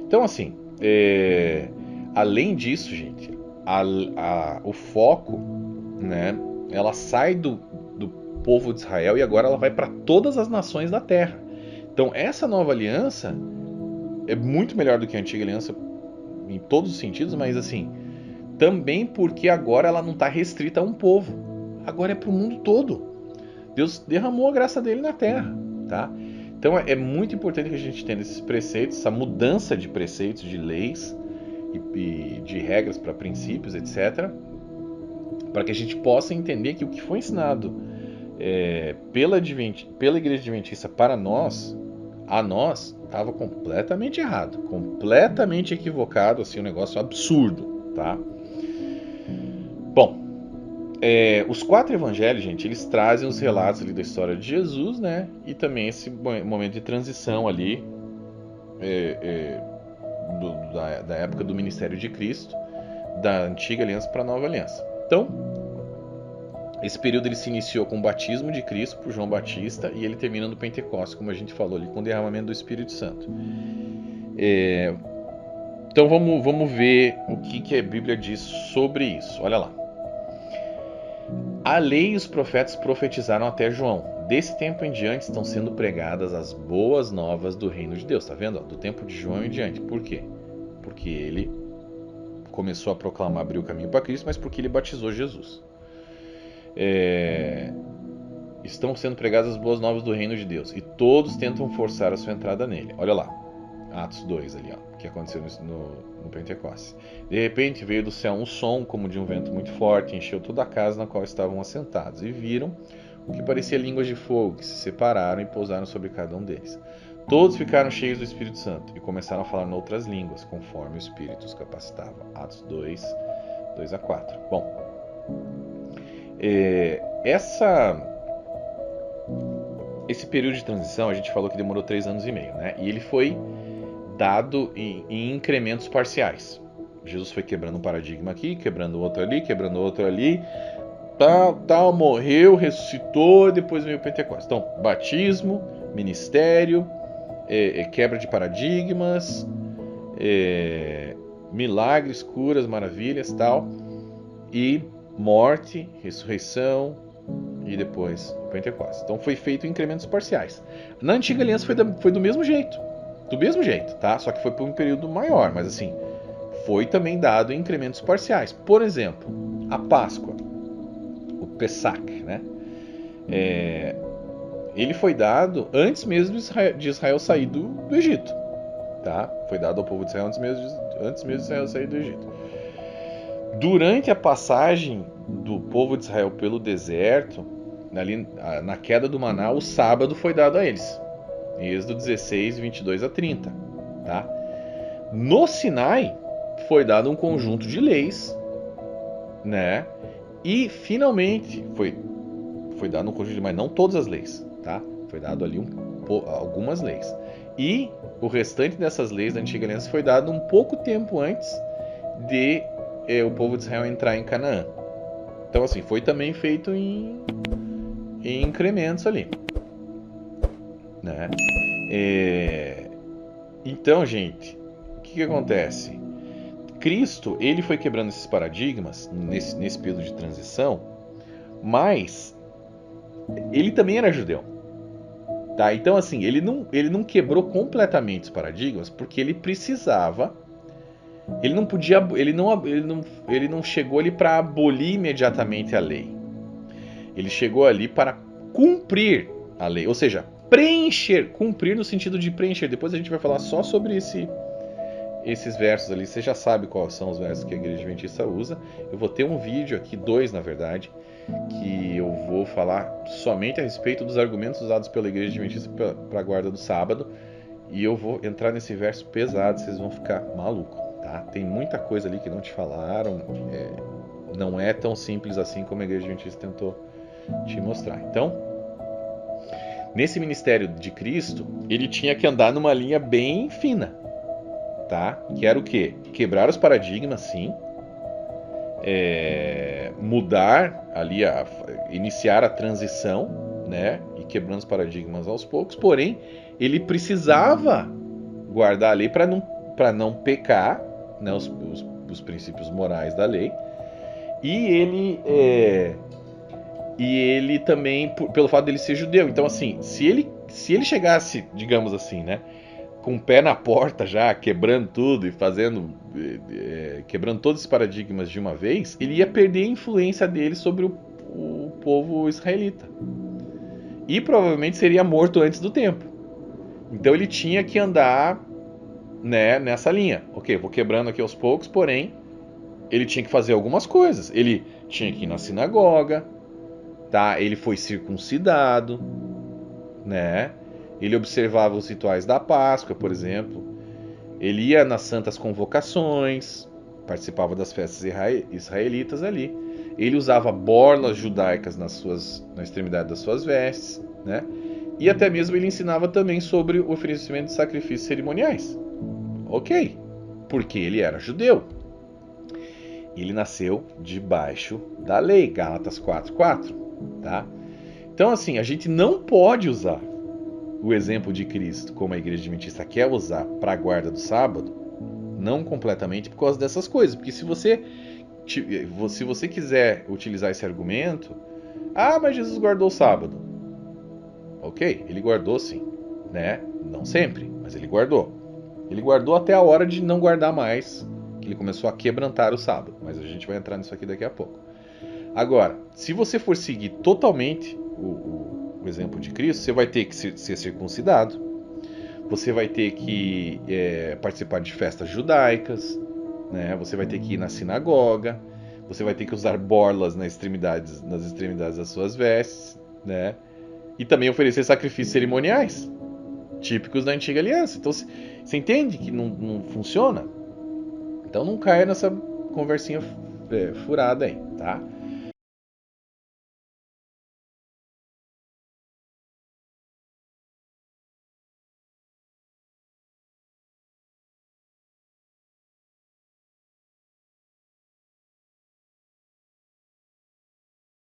Então, assim, além disso, gente, o foco, né, ela sai do povo de Israel e agora ela vai para todas as nações da terra. Então, essa nova aliança é muito melhor do que a antiga aliança em todos os sentidos, mas assim, também porque agora ela não está restrita a um povo. Agora é para o mundo todo. Deus derramou a graça dele na terra, tá? Então é muito importante que a gente tenha esses preceitos, essa mudança de preceitos, de leis e de regras para princípios, etc., para que a gente possa entender que o que foi ensinado pela Igreja Adventista para nós, a nós, estava completamente errado, completamente equivocado, assim, um negócio absurdo, tá? Bom, os 4 evangelhos, gente, eles trazem os relatos ali da história de Jesus, né? E também esse momento de transição ali é, é, da época do ministério de Cristo, da antiga aliança para a nova aliança. Então, esse período ele se iniciou com o batismo de Cristo por João Batista e ele termina no Pentecostes, como a gente falou ali, com o derramamento do Espírito Santo. Então vamos ver o que a Bíblia diz sobre isso. Olha lá. A lei e os profetas profetizaram até João. Desse tempo em diante estão sendo pregadas as boas novas do reino de Deus. Tá vendo? Do tempo de João em diante. Por quê? Porque ele começou a proclamar, abrir o caminho para Cristo, mas porque ele batizou Jesus. Estão sendo pregadas as boas novas do reino de Deus. E todos tentam forçar a sua entrada nele. Olha lá. Atos 2 ali, ó, que aconteceu no Pentecostes. De repente veio do céu um som como de um vento muito forte, encheu toda a casa na qual estavam assentados, e viram o que parecia línguas de fogo, que se separaram e pousaram sobre cada um deles. Todos ficaram cheios do Espírito Santo e começaram a falar em outras línguas, conforme o Espírito os capacitava. Atos 2, 2 a 4. Bom, esse período de transição, a gente falou que demorou 3 anos e meio, né? E ele foi dado em incrementos parciais. Jesus foi quebrando um paradigma aqui, quebrando outro ali, quebrando outro ali, tal, morreu, ressuscitou, e depois veio o Pentecostes. Então, batismo, ministério, quebra de paradigmas, milagres, curas, maravilhas, tal, e morte, ressurreição e depois o Pentecostes. Então foi feito em incrementos parciais. Na antiga aliança foi do mesmo jeito. Do mesmo jeito, tá? Só que foi por um período maior, mas assim, foi também dado em incrementos parciais. Por exemplo, a Páscoa, o Pesach, né? Ele foi dado antes mesmo de Israel sair do Egito, tá? Foi dado ao povo de Israel antes mesmo de Israel sair do Egito. Durante a passagem do povo de Israel pelo deserto, ali, na queda do maná, o sábado foi dado a eles. Em Êxodo 16, 22 a 30. Tá? No Sinai, foi dado um conjunto de leis, né? E finalmente foi dado um conjunto de, mas não todas as leis, tá? Foi dado ali algumas leis. E o restante dessas leis da antiga aliança foi dado um pouco tempo antes de o povo de Israel entrar em Canaã. Então assim, foi também feito em incrementos ali, né? Então, gente, o que acontece? Cristo, ele foi quebrando esses paradigmas nesse período de transição, mas ele também era judeu, tá? Então, assim, ele não quebrou completamente os paradigmas porque ele precisava, ele não podia, ele não chegou ali para abolir imediatamente a lei. Ele chegou ali para cumprir a lei, ou seja, preencher, cumprir no sentido de preencher. Depois a gente vai falar só sobre esses versos ali. Você já sabe quais são os versos que a Igreja Adventista usa. Eu vou ter um vídeo aqui, 2 na verdade, que eu vou falar somente a respeito dos argumentos usados pela Igreja Adventista para a guarda do sábado. E eu vou entrar nesse verso pesado, vocês vão ficar malucos, tá? Tem muita coisa ali que não te falaram. Não é tão simples assim como a Igreja Adventista tentou te mostrar. Então, nesse ministério de Cristo, ele tinha que andar numa linha bem fina, tá? Que era o quê? Quebrar os paradigmas, sim. Mudar ali, iniciar a transição, né? E quebrando os paradigmas aos poucos. Porém, ele precisava guardar a lei para não pecar, né, os princípios morais da lei. E ele também, pelo fato dele ser judeu. Então, assim, se ele chegasse, digamos assim, né, com o pé na porta já, quebrando tudo e quebrando todos os paradigmas de uma vez, ele ia perder a influência dele sobre o povo israelita. E provavelmente seria morto antes do tempo. Então ele tinha que andar, né, nessa linha. Ok, vou quebrando aqui aos poucos, porém, ele tinha que fazer algumas coisas. Ele tinha que ir na sinagoga, tá? Ele foi circuncidado, né? Ele observava os rituais da Páscoa, por exemplo. Ele ia nas santas convocações, participava das festas israelitas ali. Ele usava borlas judaicas na extremidade das suas vestes, né? E até mesmo ele ensinava também sobre o oferecimento de sacrifícios cerimoniais. Ok, porque ele era judeu. Ele nasceu debaixo da lei, Gálatas 4:4, tá? Então, assim, a gente não pode usar o exemplo de Cristo, como a igreja adventista quer usar para a guarda do sábado, não completamente por causa dessas coisas. Porque se você quiser utilizar esse argumento, mas Jesus guardou o sábado. Ok, ele guardou sim, né? Não sempre, mas ele guardou. Ele guardou até a hora de não guardar mais, que ele começou a quebrantar o sábado. Mas a gente vai entrar nisso aqui daqui a pouco. Agora, se você for seguir totalmente o exemplo de Cristo, você vai ter que ser circuncidado, você vai ter que participar de festas judaicas, né? Você vai ter que ir na sinagoga, você vai ter que usar borlas nas extremidades das suas vestes, né? E também oferecer sacrifícios cerimoniais, típicos da antiga aliança. Então você entende que não funciona? Então não caia nessa conversinha furada aí, tá?